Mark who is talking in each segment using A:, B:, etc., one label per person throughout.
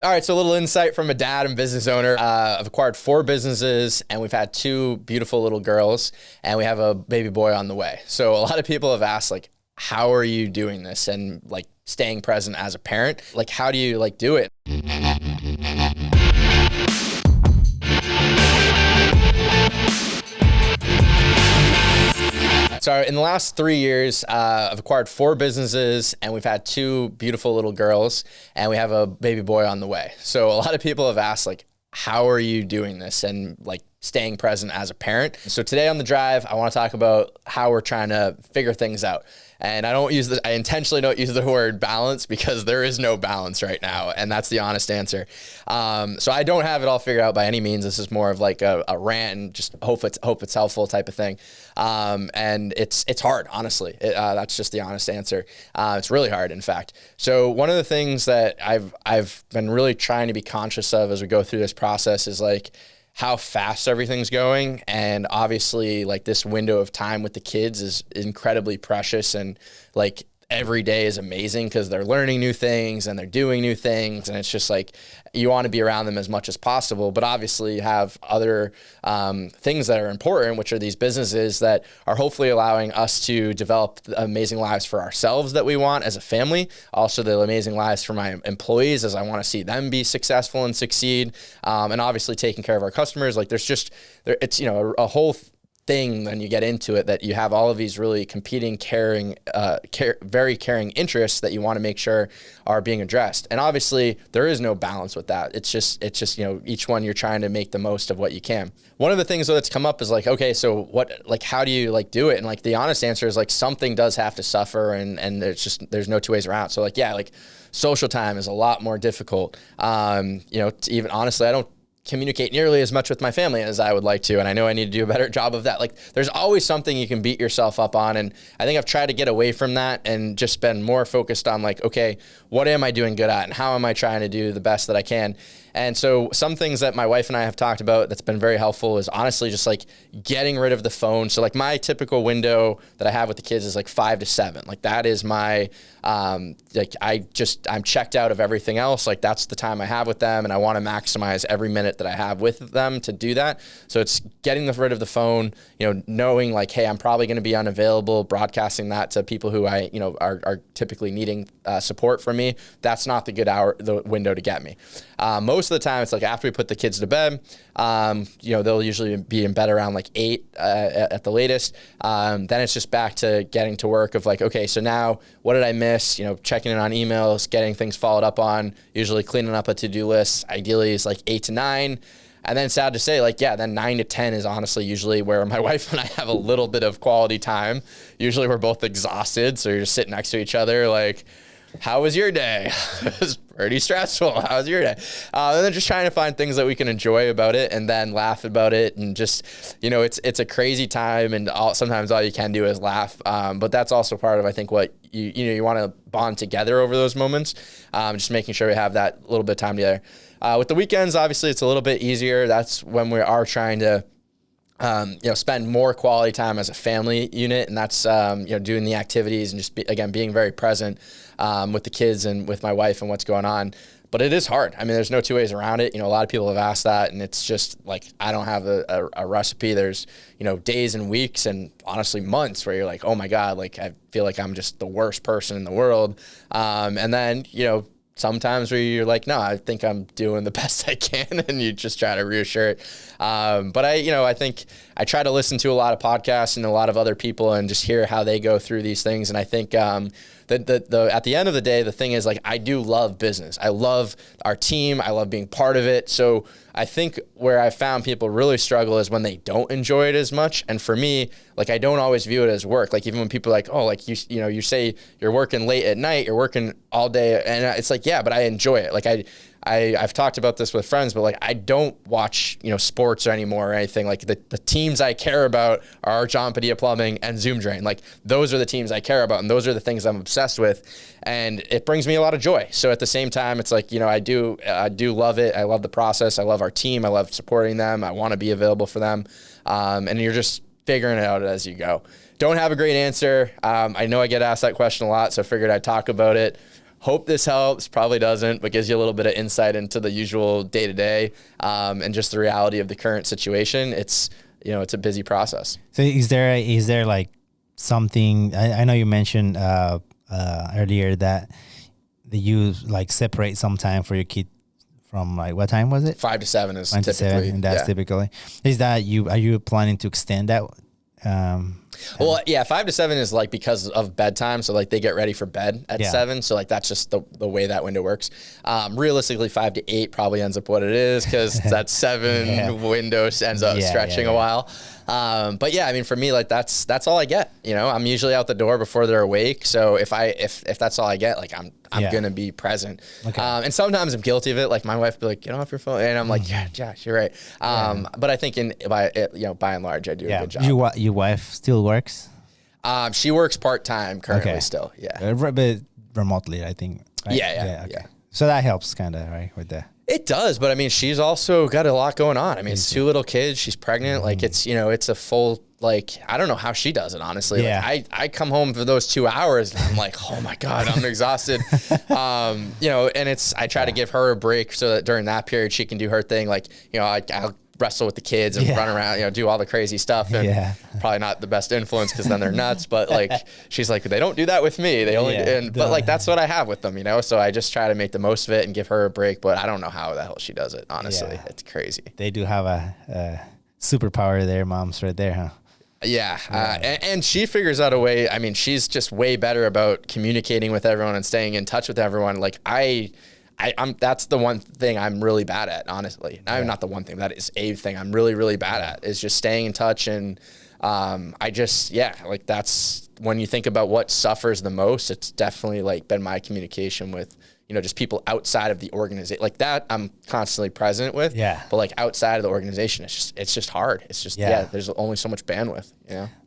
A: All right, so a little insight from a dad and business owner. I've acquired 4 businesses, and we've had 2 beautiful little girls, and we have a baby boy on the way. So a lot of people have asked, like, how are you doing this and like staying present as a parent? Like, how do you like do it? So in the last 3 years, I've acquired 4 businesses, and we've had 2 beautiful little girls, and we have a baby boy on the way. So a lot of people have asked, like, how are you doing this and like staying present as a parent? So today on the drive, I want to talk about how we're trying to figure things out. And I intentionally don't use the word balance because there is no balance right now. And that's the honest answer. So I don't have it all figured out by any means. This is more of like a rant and just hope it's helpful type of thing. And it's hard, honestly. That's just the honest answer. It's really hard, in fact. So one of the things that I've been really trying to be conscious of as we go through this process is like how fast everything's going. And obviously like this window of time with the kids is incredibly precious, and like every day is amazing because they're learning new things and they're doing new things. And it's just like, you want to be around them as much as possible, but obviously you have other things that are important, which are these businesses that are hopefully allowing us to develop amazing lives for ourselves that we want as a family. Also the amazing lives for my employees, as I want to see them be successful and succeed. And obviously taking care of our customers. Like it's, a whole thing when you get into it, that you have all of these really competing, very caring interests that you want to make sure are being addressed. And obviously there is no balance with that. It's just, each one you're trying to make the most of what you can. One of the things that's come up is like, okay, so how do you like do it? And like the honest answer is like something does have to suffer, and there's no 2 ways around. So like, yeah, like social time is a lot more difficult. Even honestly, I don't communicate nearly as much with my family as I would like to. And I know I need to do a better job of that. Like there's always something you can beat yourself up on. And I think I've tried to get away from that and just been more focused on like, okay, what am I doing good at? And how am I trying to do the best that I can? And so some things that my wife and I have talked about that's been very helpful is honestly just like getting rid of the phone. So like my typical window that I have with the kids is like 5 to 7. Like that is my, I'm checked out of everything else. Like that's the time I have with them, and I want to maximize every minute that I have with them to do that. So it's getting rid of the phone, knowing like, hey, I'm probably going to be unavailable, broadcasting that to people who I, are typically needing support from me. That's not the window to get me. Most of the time it's like after we put the kids to bed, they'll usually be in bed around like 8 at the latest. Then it's just back to getting to work of like, okay, so now what did I miss? Checking in on emails, getting things followed up on, usually cleaning up a to-do list. Ideally is like 8 to 9. And then sad to say, like, yeah, then 9 to 10 is honestly usually where my wife and I have a little bit of quality time. Usually we're both exhausted. So you're just sitting next to each other like, how was your day? It was pretty stressful. How was your day? And then just trying to find things that we can enjoy about it and then laugh about it. And just, it's a crazy time, and sometimes all you can do is laugh. But that's also part of, I think, what you want to bond together over those moments. Just making sure we have that little bit of time together. With the weekends, obviously it's a little bit easier. That's when we are trying to spend more quality time as a family unit. And that's, doing the activities and just being very present, with the kids and with my wife and what's going on. But it is hard. I mean, there's no 2 ways around it. A lot of people have asked that, and it's just like, I don't have a recipe. There's, days and weeks and honestly months where you're like, oh my God, like I feel like I'm just the worst person in the world. And then, sometimes where you're like, no, I think I'm doing the best I can, and you just try to reassure it. But I think I try to listen to a lot of podcasts and a lot of other people and just hear how they go through these things. And I think at the end of the day, the thing is like, I do love business. I love our team. I love being part of it. So I think where I found people really struggle is when they don't enjoy it as much. And for me, like, I don't always view it as work. Like, even when people are like, oh, like you say you're working late at night, you're working all day. And it's like, yeah, but I enjoy it. Like I've talked about this with friends, but like, I don't watch, sports anymore or anything. Like the teams I care about are John Padilla Plumbing and Zoom Drain. Like those are the teams I care about, and those are the things I'm obsessed with. And it brings me a lot of joy. So at the same time, it's like, I do love it. I love the process. I love our team. I love supporting them. I want to be available for them. And you're just figuring it out as you go. Don't have a great answer. I know I get asked that question a lot, so I figured I'd talk about it. Hope this helps. Probably doesn't, but gives you a little bit of insight into the usual day to day, and just the reality of the current situation. It's it's a busy process.
B: So is there like something? I know you mentioned earlier that you like separate some time for your kid from like what time was it?
A: 5 to 7 is
B: 5 to
A: typically.
B: 7, and that's typically. Is that are you planning to extend that?
A: Well, yeah, 5 to 7 is like because of bedtime. So like they get ready for bed at 7. So like that's just the way that window works. Realistically, 5 to 8 probably ends up what it is because that 7 window ends up stretching a while. But yeah, I mean, for me, like that's all I get. I'm usually out the door before they're awake. So if that's all I get, like I'm gonna be present. Okay. And sometimes I'm guilty of it. Like my wife will be like, get off your phone, and I'm like, yeah, Josh, you're right. But I think by and large, I do a good job.
B: Your wife still works?
A: She works part-time currently still. Yeah.
B: But remotely, I think. Right?
A: Yeah.
B: So that helps kind of, right, with that.
A: It does, but I mean, she's also got a lot going on. I mean, it's 2 little kids. She's pregnant. Like it's, it's a full, like, I don't know how she does it, honestly.
B: Yeah.
A: Like I come home for those 2 hours and I'm like, oh my God, I'm exhausted. And I try to give her a break so that during that period she can do her thing. Like, I'll wrestle with the kids and run around, do all the crazy stuff. And probably not the best influence because then they're nuts. But like, she's like, they don't do that with me. They only, but like, that's what I have with them, So I just try to make the most of it and give her a break. But I don't know how the hell she does it. Honestly, it's crazy.
B: They do have a superpower there, moms, right there, huh?
A: Yeah. And she figures out a way. I mean, she's just way better about communicating with everyone and staying in touch with everyone. Like I'm that's the one thing I'm really bad at, honestly. I'm not the one thing. That is a thing I'm really, really bad at, is just staying in touch. And like that's when you think about what suffers the most, it's definitely like been my communication with, just people outside of the organization. Like that I'm constantly present with. Yeah. But like outside of the organization, it's just hard. It's just, there's only so much bandwidth,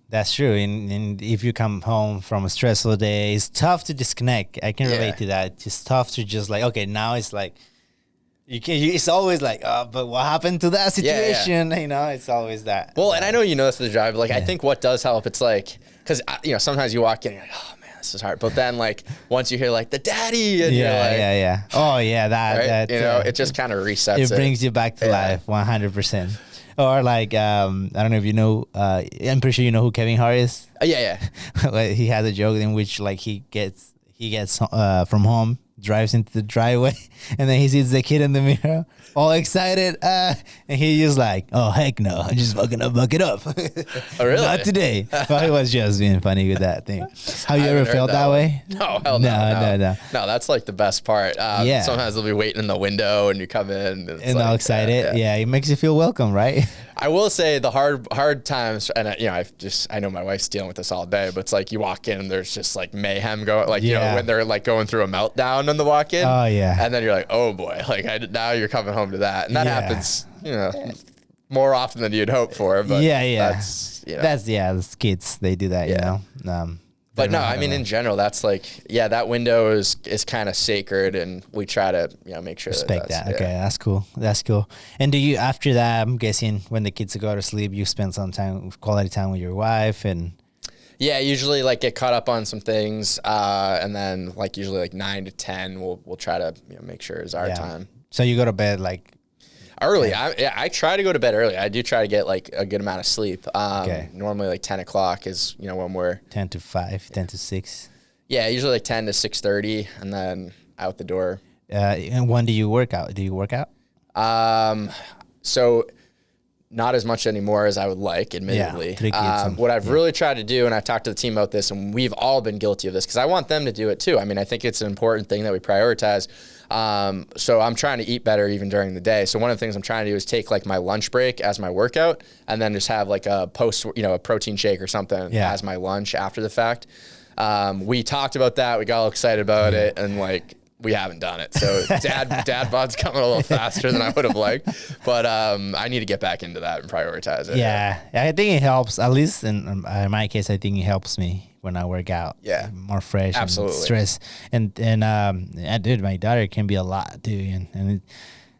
B: That's true. And if you come home from a stressful day, it's tough to disconnect. I can relate to that. It's tough to just like, okay, now it's like, it's always like, but what happened to that situation? It's always that.
A: Well, and I know that's the drive. Like, I think what does help, it's like, because, sometimes you walk in and you're like, oh man, this is hard. But then like, once you hear like the daddy, and you're like,
B: oh yeah, that,
A: right? It just kind of resets it.
B: It brings you back to life 100%. Or like, I don't know if you know, I'm pretty sure you know who Kevin Hart is.
A: Yeah.
B: He has a joke in which like he gets from home, drives into the driveway, and then he sees the kid in the mirror, all excited, and he just like, oh heck no, I'm just fucking up, buck it up.
A: Oh really?
B: Not today. But he was just being funny with that thing. Have you ever felt that way?
A: No, hell no. No, that's like the best part. Sometimes they'll be waiting in the window and you come in
B: and all excited. Yeah, it makes you feel welcome, right?
A: I will say the hard times, and I know my wife's dealing with this all day, but it's like you walk in and there's just like mayhem going, like when they're like going through a meltdown on the walk in. Oh yeah. And then you're like, oh boy, like now you're coming home to that, and that happens, more often than you'd hope for. But that's kids. They do that, But no, I mean, in general, that's like, that window is kind of sacred, and we try to, make sure
B: respect that. Okay, that's cool. That's cool. And do you, after that, I'm guessing when the kids go to sleep, you spend some quality time with your wife and.
A: Yeah, usually like get caught up on some things, and then like usually like 9 to 10, we'll try to make sure is our time. So
B: you go to bed like.
A: Early. I try to go to bed early. I do try to get like a good amount of sleep. Normally like 10 o'clock is, when we're
B: 10 to 5, 10 to 6.
A: Yeah, usually like 10 to 6:30 and then out the door.
B: And when do you work out? Do you work out?
A: So not as much anymore as I would like, admittedly. What I've really tried to do, and I've talked to the team about this, and we've all been guilty of this because I want them to do it too. I mean, I think it's an important thing that we prioritize. So I'm trying to eat better even during the day. So one of the things I'm trying to do is take like my lunch break as my workout, and then just have like a a protein shake or something as my lunch after the fact. We talked about that. We got all excited about it, and like, we haven't done it. So dad bod's coming a little faster than I would have liked, but I need to get back into that and prioritize it.
B: Yeah. I think it helps, at least in my case. I think it helps me when I work out. Yeah, more fresh. Absolutely. And stress. And dude, my daughter can be a lot, dude. And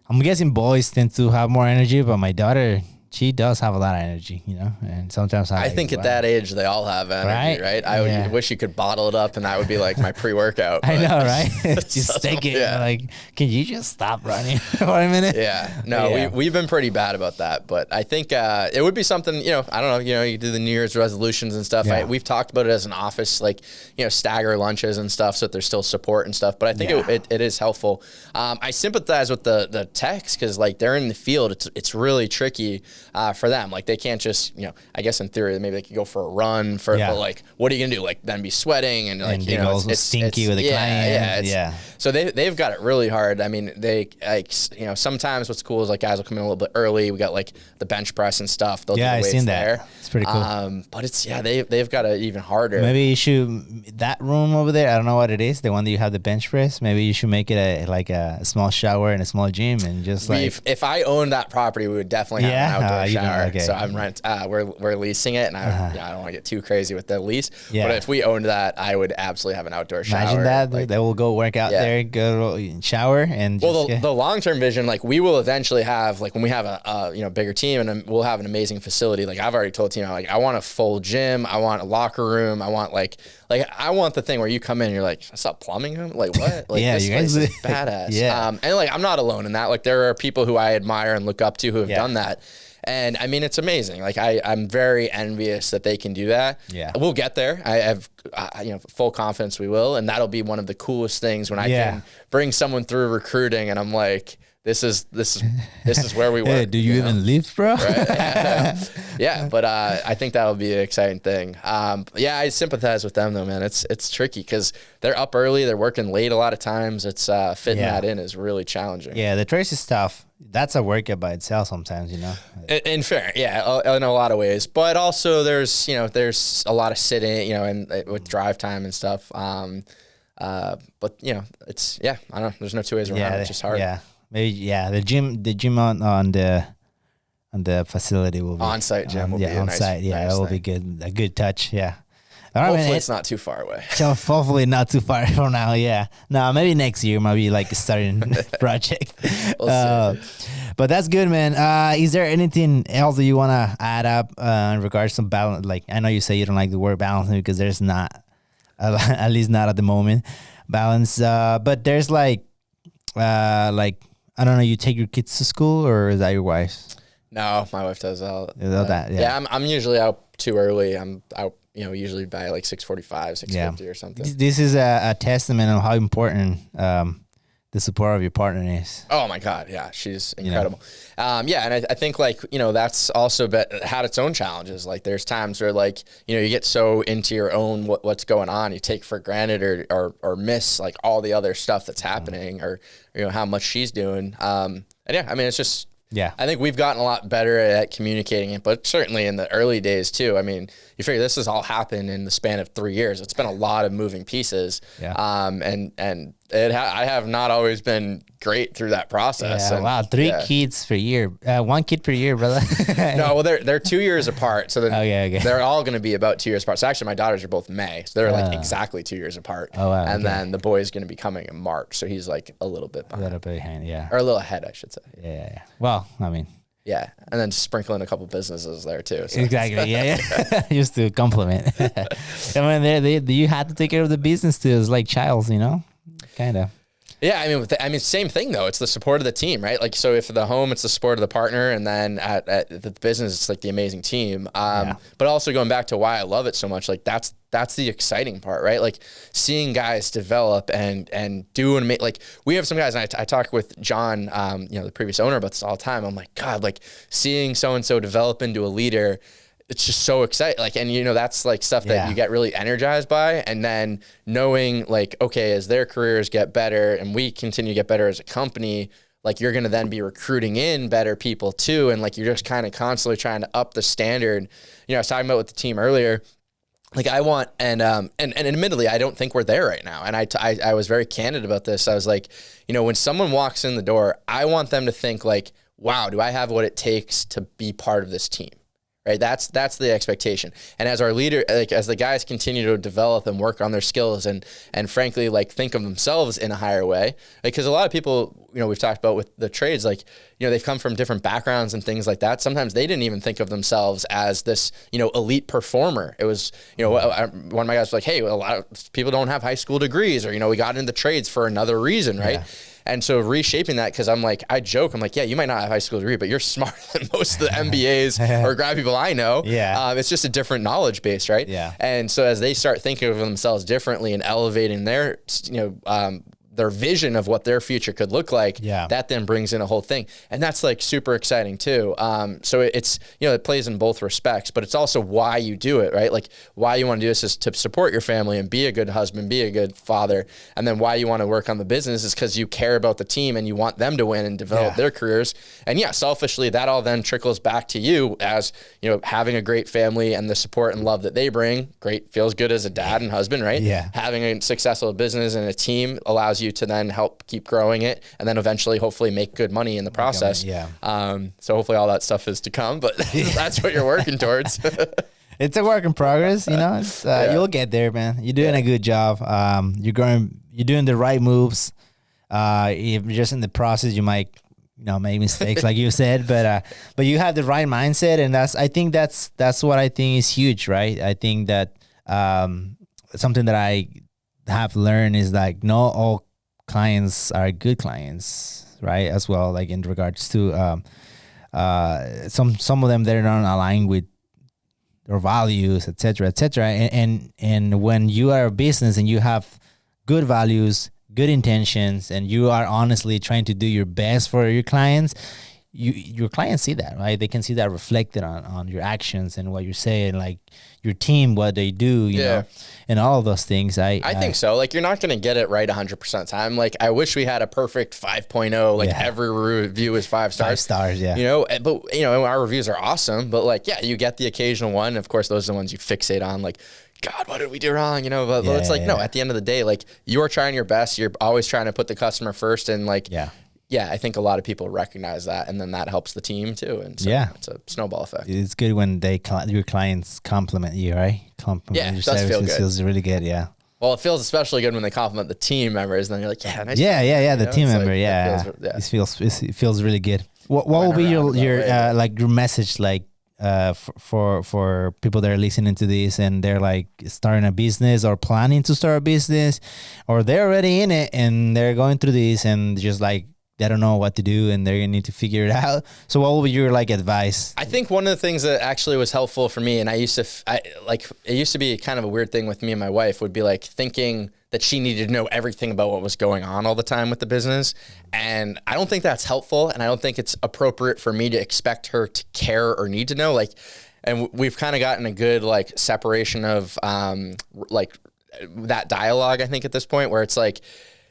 B: I'm guessing boys tend to have more energy, but my daughter, she does have a lot of energy, you know, and sometimes
A: I think at that age they all have energy, right? I would wish you could bottle it up, and that would be like my pre-workout.
B: I know, right? Just take it. Yeah. Like, can you just stop running for a minute?
A: Yeah, no, we've been pretty bad about that, but I think it would be something. You know, I don't know. You know, you do the New Year's resolutions and stuff. Yeah. We've talked about it as an office, like, you know, stagger lunches and stuff, so that there's still support and stuff. But I think it is helpful. I sympathize with the techs, because like they're in the field. It's really tricky for them. Like, they can't just, you know, I guess in theory maybe they could go for a run but like, what are you gonna do? Like, then be sweating and like, you know, it's stinky with the client. So they've got it really hard. I mean, they, like, you know, sometimes what's cool is like guys will come in a little bit early. We got like the bench press and stuff. They'll do the weights
B: seen
A: there.
B: That. It's pretty cool.
A: But it's they've got it even harder.
B: Maybe you should, that room over there, I don't know what it is, the one that you have the bench press. Maybe you should make it a small shower and a small gym, and just like,
A: if I owned that property, we would definitely have an outdoor shower. Okay. So we're leasing it, and I don't want to get too crazy with the lease. Yeah. But if we owned that, I would absolutely have an outdoor shower.
B: Imagine that. Like, they will go work out there, go shower, and
A: the long-term vision, like, we will eventually have, like, when we have a bigger team, and we'll have an amazing facility. Like, I've already told the team, like, I want a full gym, I want a locker room, I want like I want the thing where you come in and you're like, I saw plumbing room? Like, what? Like, this place is badass. And like, I'm not alone in that. Like, there are people who I admire and look up to who have done that. And I mean, it's amazing. Like, I'm very envious that they can do that. Yeah, we'll get there. I have, full confidence we will, and that'll be one of the coolest things when I can bring someone through recruiting, and I'm like, this is where we work.
B: Hey, do you even live, bro?
A: Right? Yeah, but I think that'll be an exciting thing. I sympathize with them though, man. It's tricky because they're up early, they're working late a lot of times. It's fitting that in is really challenging.
B: Yeah, the trace is tough. That's a workout by itself sometimes, you know.
A: In fair, in a lot of ways, but also there's a lot of sitting, and with drive time and stuff. But it's I don't know. There's no two ways around it. It's just hard.
B: Yeah. Maybe the gym on the facility will be
A: on-site gym. Will be on-site.
B: That will be good. A good touch. Yeah.
A: Hopefully it's not too far away.
B: So hopefully not too far from now. Yeah. No, maybe next year, maybe like starting project. We'll see. But that's good, man. Is there anything else that you want to add up in regards to balance? Like, I know you say you don't like the word balancing because there's not, at least not at the moment, balance. But there's like I don't know, you take your kids to school, or is that your wife's?
A: No, my wife does all
B: that.
A: Yeah, I'm usually out too early. I'm out, usually by like 6:45, 6:50 or something.
B: This is a testament of how important the support of your partner is.
A: Oh my God, yeah, she's incredible. And I think that's also had its own challenges. Like, there's times where you get so into your own what's going on, you take for granted or miss like all the other stuff that's happening, or how much she's doing. It's just. Yeah, I think we've gotten a lot better at communicating it, but certainly in the early days too. I mean, you figure this has all happened in the span of 3 years. It's been a lot of moving pieces. Yeah. I have not always been great through that process.
B: Yeah, wow, 3 kids per year. 1 kid per year, brother.
A: No, well, they're 2 years apart. So they're all going to be about 2 years apart. So actually, my daughters are both May. So they're like exactly 2 years apart. Oh, wow. And then the boy is going to be coming in March. So he's like a little bit behind. Yeah. Or a little ahead, I should say.
B: Yeah. Well, I mean.
A: Yeah, and then sprinkle in a couple businesses there too. So.
B: Exactly. Yeah. Just to compliment. I mean, you had to take care of the business too. It's like Childs, kind of.
A: Yeah, I mean, same thing though. It's the support of the team, right? Like, so if the home, it's the support of the partner, and then at the business, it's like the amazing team. But also going back to why I love it so much, like that's the exciting part, right? Like, seeing guys develop and do and make. Like, we have some guys, and I talk with John, the previous owner, about this all the time. I'm like, God, like seeing so and so develop into a leader. It's just so exciting. Like, and that's like stuff that you get really energized by. And then knowing like, okay, as their careers get better and we continue to get better as a company, like, you're going to then be recruiting in better people too. And like, you're just kind of constantly trying to up the standard. I was talking about with the team earlier, like I want, and admittedly, I don't think we're there right now. And I was very candid about this. I was like, when someone walks in the door, I want them to think like, wow, do I have what it takes to be part of this team? right? That's the expectation. And as our leader, like as the guys continue to develop and work on their skills and frankly, like think of themselves in a higher way, because a lot of people, you know, we've talked about with the trades, like, you know, they've come from different backgrounds and things like that. Sometimes they didn't even think of themselves as this, you know, elite performer. It was, you know, one of my guys was like, hey, a lot of people don't have high school degrees, or, you know, we got into trades for another reason, right? Yeah. And so reshaping that, because I'm like, I joke, I'm like, yeah, you might not have a high school degree, but you're smarter than most of the MBAs or grad people I know.
B: Yeah.
A: It's just a different knowledge base, right?
B: Yeah.
A: And so as they start thinking of themselves differently and elevating their, you know, their vision of what their future could look like, that then brings in a whole thing. And that's like super exciting too. So it's, you know, it plays in both respects, but it's also why you do it, right? Like why you want to do this is to support your family and be a good husband, be a good father. And then why you want to work on the business is because you care about the team and you want them to win and develop their careers. And yeah, selfishly, that all then trickles back to you as, you know, having a great family and the support and love that they bring. Great, feels good as a dad and husband, right?
B: Yeah.
A: Having a successful business and a team allows you to then help keep growing it and then eventually hopefully make good money in the process. So hopefully all that stuff is to come, but that's what you're working towards.
B: It's a work in progress, you know. It's, you'll get there, man. You're doing a good job. You're doing the right moves. If just in the process, you might, you know, make mistakes, like you said, but you have the right mindset, and I think that's what I think is huge, right? I think that something that I have learned is like not all clients are good clients, right? As well, like in regards to some of them, they're not aligned with your values, etc., etc. And when you are a business and you have good values, good intentions, and you are honestly trying to do your best for your clients, your clients see that, right? They can see that reflected on your actions and what you're saying, like your team, what they do, you know, and all of those things. I
A: think so. Like, you're not going to get it right 100% of the time. Like, I wish we had a perfect 5.0, like every review is 5 stars.
B: 5 stars, yeah.
A: You know, but, you know, our reviews are awesome, but like, yeah, you get the occasional one. Of course, those are the ones you fixate on, like, God, what did we do wrong? You know, but it's like, no, at the end of the day, like, you are trying your best. You're always trying to put the customer first, and like, yeah, I think a lot of people recognize that, and then that helps the team too. And so it's a snowball effect.
B: It's good when your clients compliment you, right? Compliment your services.
A: Feel good.
B: Feels really good, yeah.
A: Well, it feels especially good when they compliment the team members, and then you're like, yeah, nice.
B: The team member, It feels really good. What will be your like your message, like for people that are listening to this and they're like starting a business or planning to start a business, or they're already in it and they're going through this and just like they don't know what to do and they're gonna need to figure it out. So what would be your like advice?
A: I think one of the things that actually was helpful for me, and it used to be kind of a weird thing with me and my wife, would be like thinking that she needed to know everything about what was going on all the time with the business. And I don't think that's helpful. And I don't think it's appropriate for me to expect her to care or need to know. Like, and we've kind of gotten a good like separation of like that dialogue, I think, at this point, where it's like,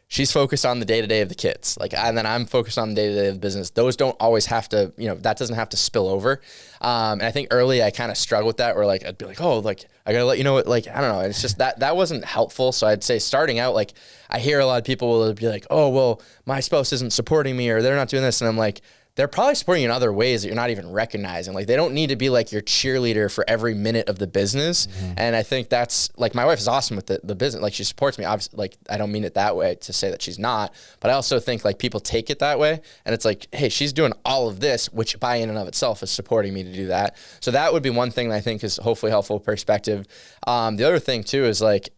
A: she's focused on the day-to-day of the kids, like, and then I'm focused on the day-to-day of the business. Those don't always have to, you know, that doesn't have to spill over. And I think early I kind of struggled with that, where like, I'd be like, oh, like, I gotta let you know what, like, I don't know. It's just that wasn't helpful. So I'd say starting out, like, I hear a lot of people will be like, oh, well, my spouse isn't supporting me, or they're not doing this. And I'm like, they're probably supporting you in other ways that you're not even recognizing. Like, they don't need to be like your cheerleader for every minute of the business. Mm-hmm. And I think that's like, my wife is awesome with the business. Like, she supports me. Obviously, like, I don't mean it that way to say that she's not, but I also think like people take it that way. And it's like, hey, she's doing all of this, which by in and of itself is supporting me to do that. So that would be one thing that I think is hopefully helpful perspective. The other thing too is like,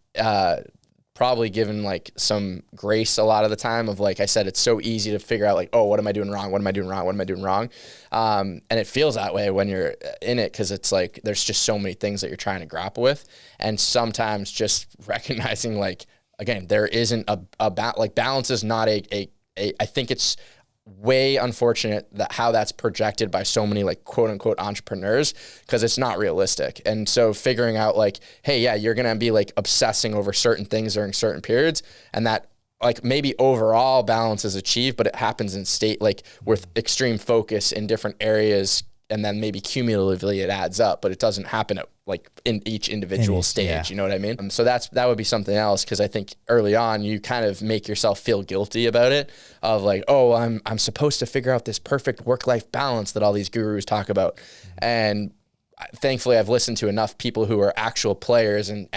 A: probably given like some grace a lot of the time of, like I said, it's so easy to figure out like, oh, what am I doing wrong? What am I doing wrong? What am I doing wrong? And it feels that way when you're in it, because it's like, there's just so many things that you're trying to grapple with. And sometimes just recognizing like, again, there isn't like balance is not I think it's way unfortunate that how that's projected by so many like quote unquote entrepreneurs, because it's not realistic. And so figuring out like, hey, yeah, you're going to be like obsessing over certain things during certain periods, and that like maybe overall balance is achieved, but it happens in state, like with extreme focus in different areas. And then maybe cumulatively it adds up, but it doesn't happen at like in each individual stage. You know what I mean? So that would be something else. Cause I think early on you kind of make yourself feel guilty about it, of like, oh, I'm supposed to figure out this perfect work-life balance that all these gurus talk about. And thankfully I've listened to enough people who are actual players and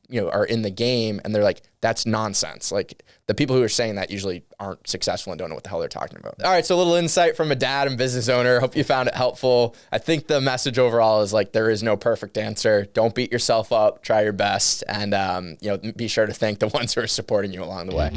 A: you know, are in the game, and they're like, that's nonsense. Like, the people who are saying that usually aren't successful and don't know what the hell they're talking about. All right, so a little insight from a dad and business owner. Hope you found it helpful. I think the message overall is like, there is no perfect answer. Don't beat yourself up. Try your best, and you know, be sure to thank the ones who are supporting you along the way.